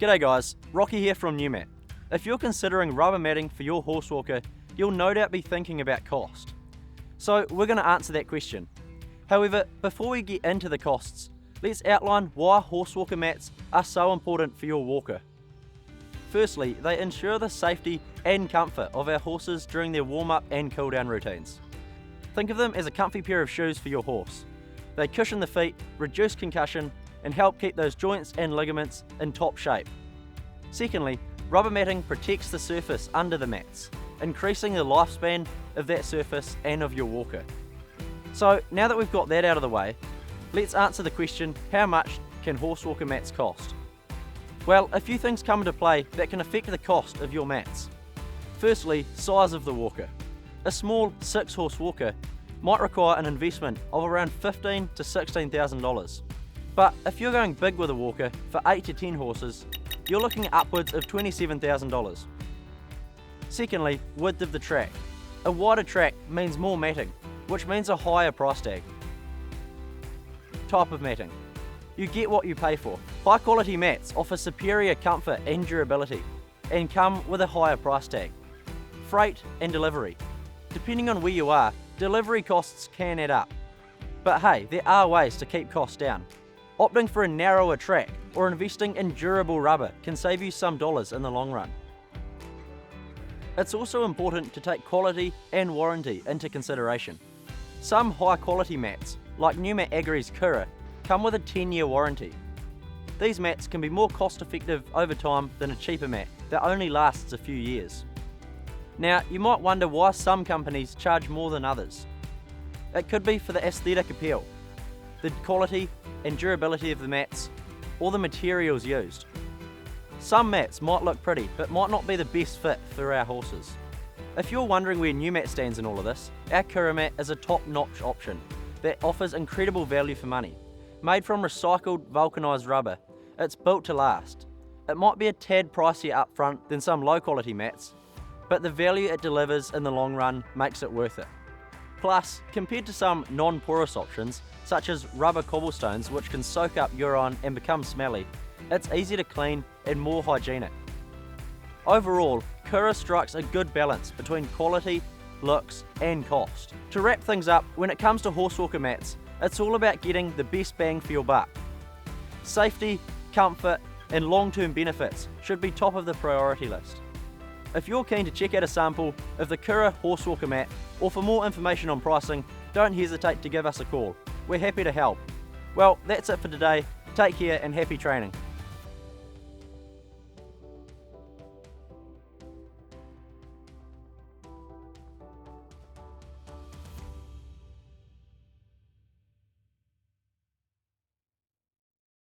G'day guys, Rocky here from Numat. If you're considering rubber matting for your horse walker, you'll no doubt be thinking about cost. So we're going to answer that question. However, before we get into the costs, let's outline why horse walker mats are so important for your walker. Firstly, they ensure the safety and comfort of our horses during their warm-up and cool-down routines. Think of them as a comfy pair of shoes for your horse. They cushion the feet, reduce concussion, and help keep those joints and ligaments in top shape. Secondly, rubber matting protects the surface under the mats, increasing the lifespan of that surface and of your walker. So now that we've got that out of the way, let's answer the question, how much can horse walker mats cost? Well, a few things come into play that can affect the cost of your mats. Firstly, size of the walker. A small 6-horse walker might require an investment of around $15,000 to $16,000. But if you're going big with a walker for 8 to 10 horses, you're looking at upwards of $27,000. Secondly, width of the track. A wider track means more matting, which means a higher price tag. Type of matting. You get what you pay for. High quality mats offer superior comfort and durability and come with a higher price tag. Freight and delivery. Depending on where you are, delivery costs can add up. But hey, there are ways to keep costs down. Opting for a narrower track or investing in durable rubber can save you some dollars in the long run. It's also important to take quality and warranty into consideration. Some high quality mats, like NumatAGRI's Kura, come with a 10-year warranty. These mats can be more cost effective over time than a cheaper mat that only lasts a few years. Now, you might wonder why some companies charge more than others. It could be for the aesthetic appeal, the quality and durability of the mats, or the materials used. Some mats might look pretty, but might not be the best fit for our horses. If you're wondering where Numat stands in all of this, our Kura mat is a top-notch option that offers incredible value for money. Made from recycled vulcanized rubber, it's built to last. It might be a tad pricier up front than some low-quality mats, but the value it delivers in the long run makes it worth it. Plus, compared to some non-porous options, such as rubber cobblestones which can soak up urine and become smelly, it's easy to clean and more hygienic. Overall, Kura strikes a good balance between quality, looks and cost. To wrap things up, when it comes to horse walker mats, it's all about getting the best bang for your buck. Safety, comfort and long-term benefits should be top of the priority list. If you're keen to check out a sample of the Kura horse walker mat, or for more information on pricing, don't hesitate to give us a call. We're happy to help. Well, that's it for today. Take care and happy training.